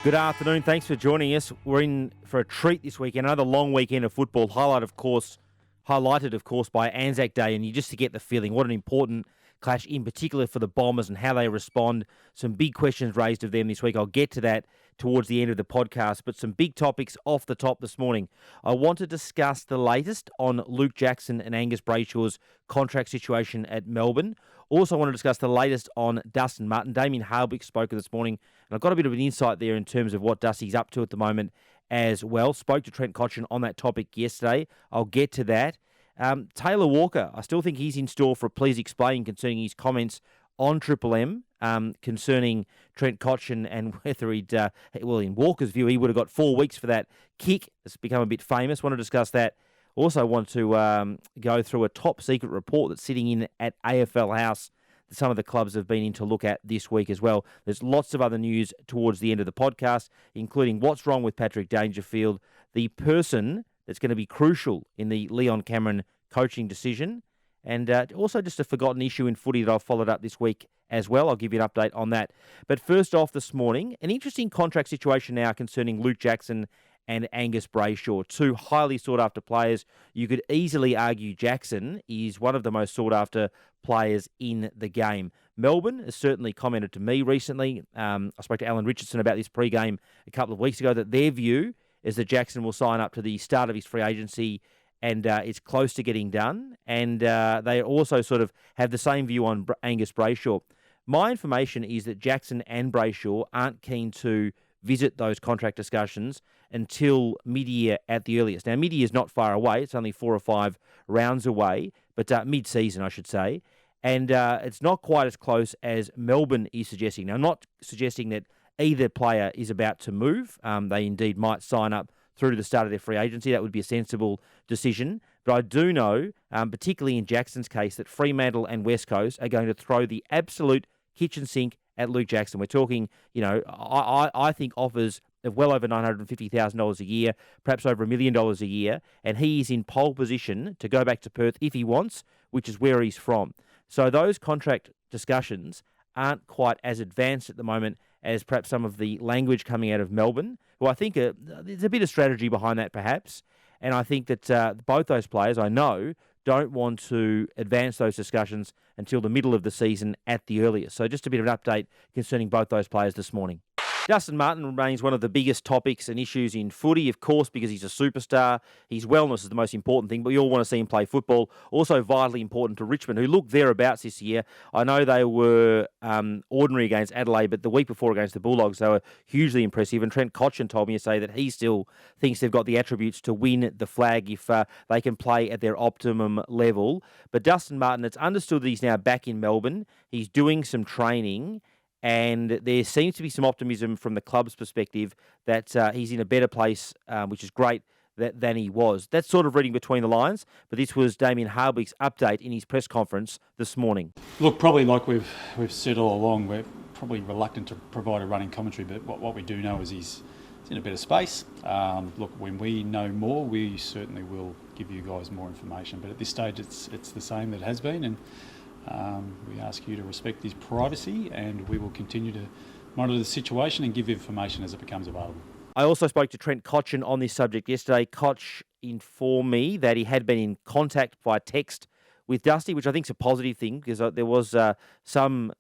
Good afternoon. Thanks for joining us. We're in for a treat this weekend. Another long weekend of football, highlighted, of course, by Anzac Day. And you just to get the feeling, what an important clash, in particular for the Bombers and how they respond. Some big questions raised of them this week. I'll get to that towards the end of the podcast, but some big topics off the top this morning. I want to discuss the latest on Luke Jackson and Angus Brayshaw's contract situation at Melbourne. Also, I want to discuss the latest on Dustin Martin. Damien Hardwick spoke this morning, and I've got a bit of an insight there in terms of what Dusty's up to at the moment as well. Spoke to Trent Cotchin on that topic yesterday. I'll get to that. Taylor Walker, I still think he's in store for a Please Explain concerning his comments on Triple M concerning Trent Cotchin and whether he'd, in Walker's view, he would have got 4 weeks for that kick. It's become a bit famous. Want to discuss that. Also want to go through a top secret report that's sitting in at AFL House that some of the clubs have been in to look at this week as well. There's lots of other news towards the end of the podcast, including what's wrong with Paddy Dangerfield, the person that's going to be crucial in the Leon Cameron coaching decision, and also just a forgotten issue in footy that I've followed up this week as well. I'll give you an update on that. But first off this morning, an interesting contract situation now concerning Luke Jackson and Angus Brayshaw, two highly sought-after players. You could easily argue Jackson is one of the most sought-after players in the game. Melbourne has certainly commented to me recently. I spoke to Alan Richardson about this pre-game a couple of weeks ago, that their view is that Jackson will sign up to the start of his free agency and it's close to getting done. And they also sort of have the same view on Angus Brayshaw. My information is that Jackson and Brayshaw aren't keen to visit those contract discussions until mid-year at the earliest. Now, mid-year is not far away. It's only 4 or 5 rounds away, but mid-season, I should say. And it's not quite as close as Melbourne is suggesting. Now, I'm not suggesting that either player is about to move. They indeed might sign up through to the start of their free agency. That would be a sensible decision. But I do know, particularly in Jackson's case, that Fremantle and West Coast are going to throw the absolute kitchen sink at Luke Jackson. We're talking, I think offers of well over $950,000 a year, perhaps over $1 million a year, and he is in pole position to go back to Perth if he wants, which is where he's from. So those contract discussions aren't quite as advanced at the moment as perhaps some of the language coming out of Melbourne. Well, I think there's a bit of strategy behind that perhaps, and I think that both those players, I know, don't want to advance those discussions until the middle of the season at the earliest. So just a bit of an update concerning both those players this morning. Dustin Martin remains one of the biggest topics and issues in footy, of course, because he's a superstar. His wellness is the most important thing, but we all want to see him play football. Also vitally important to Richmond, who looked thereabouts this year. I know they were ordinary against Adelaide, but the week before against the Bulldogs, they were hugely impressive. And Trent Cotchin told me to say that he still thinks they've got the attributes to win the flag if they can play at their optimum level. But Dustin Martin, it's understood that he's now back in Melbourne. He's doing some training, and there seems to be some optimism from the club's perspective that he's in a better place, which is great, than he was. That's sort of reading between the lines, but this was Damien Hardwick's update in his press conference this morning. Look, probably like we've said all along, we're probably reluctant to provide a running commentary, but what we do know is he's in a better space. Look, when we know more, we certainly will give you guys more information, but at this stage it's the same that it has been, and we ask you to respect his privacy, and we will continue to monitor the situation and give information as it becomes available. I also spoke to Trent Cotchin on this subject yesterday. Cotch informed me that he had been in contact by text with Dusty, which I think is a positive thing, because there was some,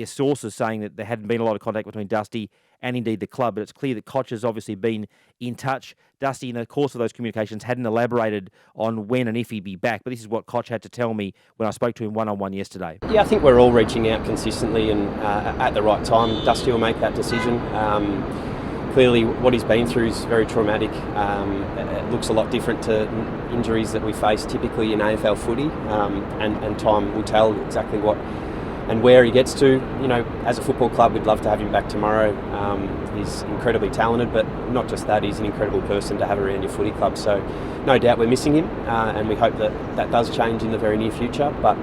sources saying that there hadn't been a lot of contact between Dusty and indeed the club, but it's clear that Cotch has obviously been in touch. Dusty, in the course of those communications, hadn't elaborated on when and if he'd be back, but this is what Cotch had to tell me when I spoke to him one-on-one yesterday. Yeah, I think we're all reaching out consistently, and at the right time, Dusty will make that decision. Clearly, what he's been through is very traumatic. It looks a lot different to injuries that we face typically in AFL footy, and time will tell exactly what and where he gets to. As a football club, we'd love to have him back tomorrow. He's incredibly talented, but not just that, he's an incredible person to have around your footy club. So no doubt we're missing him, and we hope that does change in the very near future, but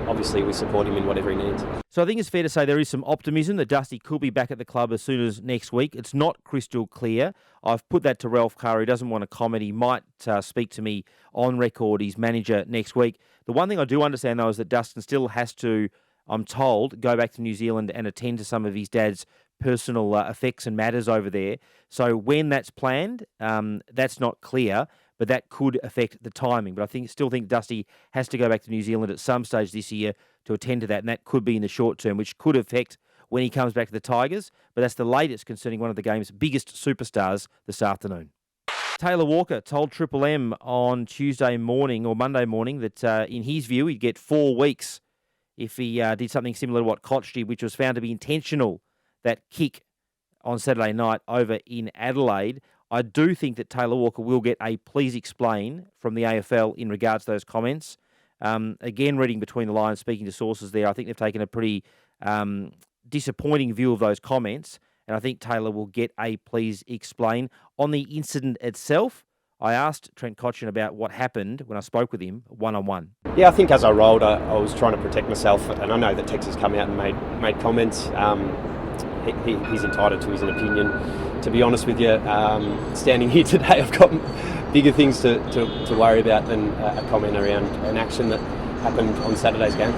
obviously we support him in whatever he needs. So I think it's fair to say there is some optimism that Dusty could be back at the club as soon as next week. It's not crystal clear. I've put that to Ralph Carr. He doesn't want to comment. He might speak to me on record, his manager, next week. The one thing I do understand, though, is that Dustin still has to, I'm told, go back to New Zealand and attend to some of his dad's personal effects and matters over there. So when that's planned, that's not clear, but that could affect the timing. But still think Dusty has to go back to New Zealand at some stage this year to attend to that, and that could be in the short term, which could affect when he comes back to the Tigers. But that's the latest concerning one of the game's biggest superstars this afternoon. Taylor Walker told Triple M on Tuesday morning or Monday morning that in his view he'd get 4 weeks if he did something similar to what Koch did, which was found to be intentional, that kick on Saturday night over in Adelaide. I do think that Taylor Walker will get a please explain from the AFL in regards to those comments. Again, reading between the lines, speaking to sources there, I think they've taken a pretty disappointing view of those comments, and I think Taylor will get a please explain. On the incident itself, I asked Trent Cotchin about what happened when I spoke with him one-on-one. Yeah, I think as I rolled, I was trying to protect myself, and I know that Tex has come out and made comments. He's entitled to his opinion. To be honest with you, standing here today, I've got bigger things to worry about than a comment around an action that happened on Saturday's game.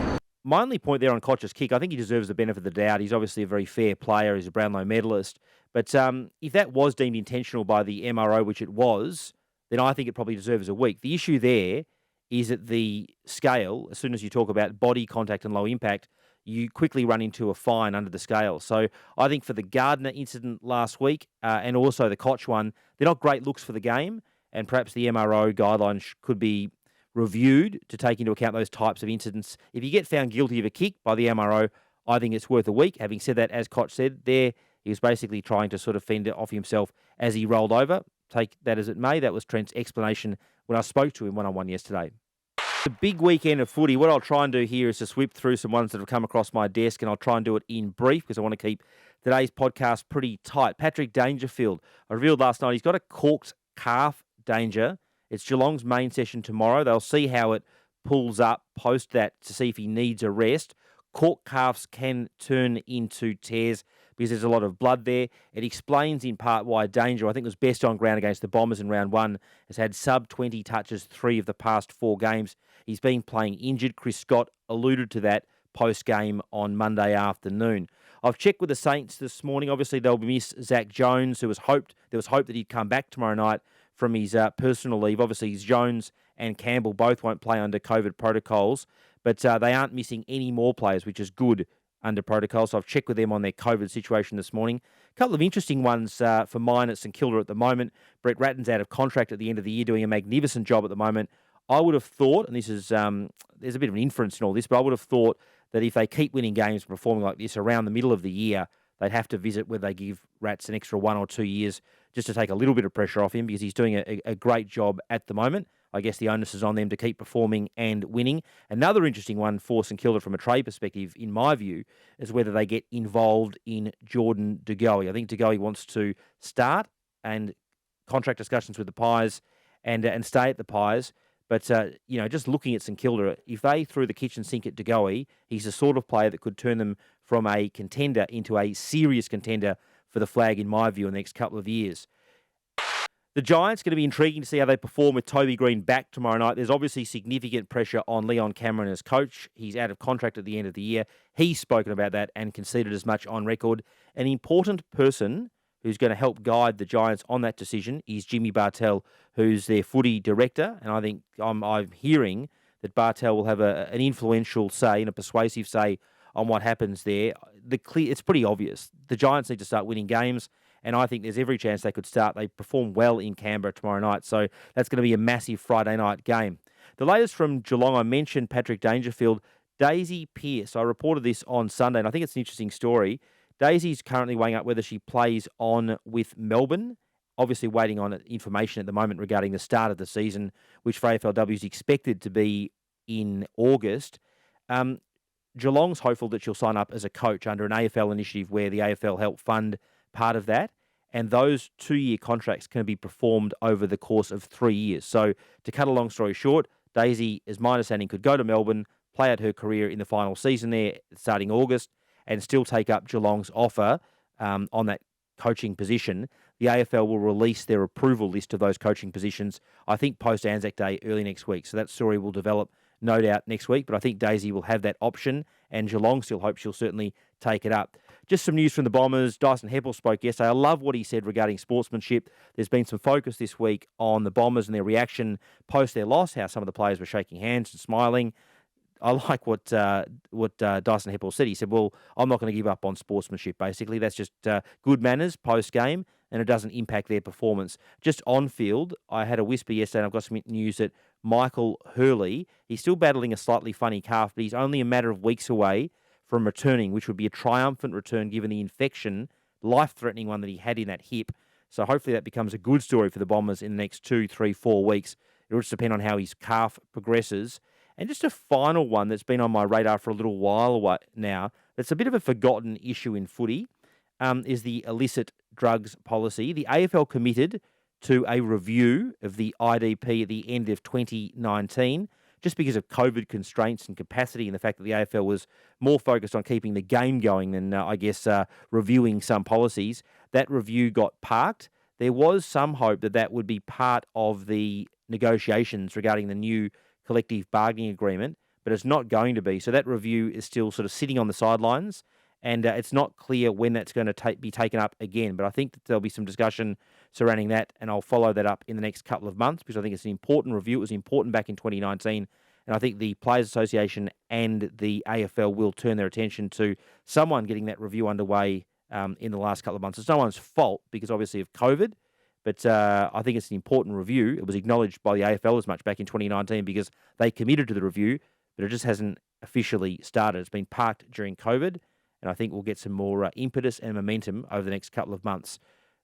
My only point there on Koch's kick, I think he deserves the benefit of the doubt. He's obviously a very fair player. He's a Brownlow medalist. But if that was deemed intentional by the MRO, which it was, then I think it probably deserves a week. The issue there is that the scale, as soon as you talk about body contact and low impact, you quickly run into a fine under the scale. So I think for the Gardner incident last week and also the Koch one, they're not great looks for the game, and perhaps the MRO guidelines could be reviewed to take into account those types of incidents. If you get found guilty of a kick by the MRO, I think it's worth a week. Having said that, as Koch said there, he was basically trying to sort of fend it off himself as he rolled over. Take that as it may. That was Trent's explanation when I spoke to him one-on-one yesterday. The big weekend of footy, what I'll try and do here is to whip through some ones that have come across my desk, and I'll try and do it in brief because I want to keep today's podcast pretty tight. Patrick Dangerfield, I revealed last night, he's got a corked calf danger. It's Geelong's main session tomorrow. They'll see how it pulls up post that to see if he needs a rest. Cork calves can turn into tears because there's a lot of blood there. It explains in part why Danger, I think, was best on ground against the Bombers in round one, has had sub-20 touches 3 of the past 4 games. He's been playing injured. Chris Scott alluded to that post-game on Monday afternoon. I've checked with the Saints this morning. Obviously, they'll miss Zach Jones, there was hope that he'd come back tomorrow night from his personal leave. Obviously, Jones and Campbell both won't play under COVID protocols, but they aren't missing any more players, which is good under protocol. So I've checked with them on their COVID situation this morning. A couple of interesting ones for mine at St Kilda at the moment. Brett Ratton's out of contract at the end of the year, doing a magnificent job at the moment. I would have thought, and this is there's a bit of an inference in all this, but I would have thought that if they keep winning games and performing like this around the middle of the year, they'd have to visit whether they give Rats an extra 1 or 2 years just to take a little bit of pressure off him, because he's doing a great job at the moment. I guess the onus is on them to keep performing and winning. Another interesting one for St Kilda from a trade perspective, in my view, is whether they get involved in Jordan De Goey. I think De Goey wants to start and contract discussions with the Pies and stay at the Pies. But, just looking at St Kilda, if they threw the kitchen sink at De Goey, he's the sort of player that could turn them from a contender into a serious contender for the flag, in my view, in the next couple of years. The Giants, going to be intriguing to see how they perform with Toby Green back tomorrow night. There's obviously significant pressure on Leon Cameron as coach. He's out of contract at the end of the year. He's spoken about that and conceded as much on record. An important person who's going to help guide the Giants on that decision is Jimmy Bartel, who's their footy director. And I think I'm hearing that Bartel will have an influential say and a persuasive say on what happens there. It's pretty obvious. The Giants need to start winning games, and I think there's every chance they could start. They perform well in Canberra tomorrow night, so that's going to be a massive Friday night game. The latest from Geelong, I mentioned Patrick Dangerfield. Daisy Pearce, I reported this on Sunday, and I think it's an interesting story. Daisy's currently weighing up whether she plays on with Melbourne, obviously waiting on information at the moment regarding the start of the season, which for AFLW is expected to be in August. Geelong's hopeful that she'll sign up as a coach under an AFL initiative where the AFL help fund part of that, and those 2-year contracts can be performed over the course of 3 years. So to cut a long story short, Daisy, as my understanding, could go to Melbourne, play out her career in the final season there starting August, and still take up Geelong's offer on that coaching position. The AFL will release their approval list of those coaching positions, I think, post-Anzac Day early next week. So that story will develop no doubt, next week. But I think Daisy will have that option, and Geelong still hope she'll certainly take it up. Just some news from the Bombers. Dyson Heppel spoke yesterday. I love what he said regarding sportsmanship. There's been some focus this week on the Bombers and their reaction post their loss, how some of the players were shaking hands and smiling. I like what Dyson Heppel said. He said, well, I'm not going to give up on sportsmanship, basically. That's just good manners post-game, and it doesn't impact their performance. Just on field, I had a whisper yesterday, and I've got some news that Michael Hurley, he's still battling a slightly funny calf, but he's only a matter of weeks away from returning, which would be a triumphant return given the infection, life-threatening one that he had in that hip. So hopefully that becomes a good story for the Bombers in the next 2, 3, 4 weeks. It'll just depend on how his calf progresses. And just a final one that's been on my radar for a little while now, that's a bit of a forgotten issue in footy, is the illicit drugs policy. The AFL committed to a review of the IDP at the end of 2019, just because of COVID constraints and capacity and the fact that the AFL was more focused on keeping the game going than, reviewing some policies. That review got parked. There was some hope that that would be part of the negotiations regarding the new collective bargaining agreement, but it's not going to be. So that review is still sort of sitting on the sidelines, and it's not clear when that's going to be taken up again. But I think that there'll be some discussion surrounding that, and I'll follow that up in the next couple of months because I think it's an important review. It was important back in 2019, and I think the Players Association and the AFL will turn their attention to someone getting that review underway in the last couple of months. It's no one's fault because obviously of COVID, but I think it's an important review. It was acknowledged by the AFL as much back in 2019 because they committed to the review, but it just hasn't officially started. It's been parked during COVID, and I think we'll get some more impetus and momentum over the next couple of months.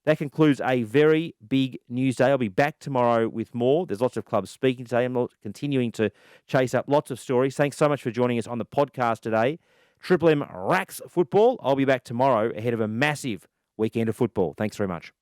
That concludes a very big news day. I'll be back tomorrow with more. There's lots of clubs speaking today. I'm continuing to chase up lots of stories. Thanks so much for joining us on the podcast today. Triple M racks football. I'll be back tomorrow ahead of a massive weekend of football. Thanks very much.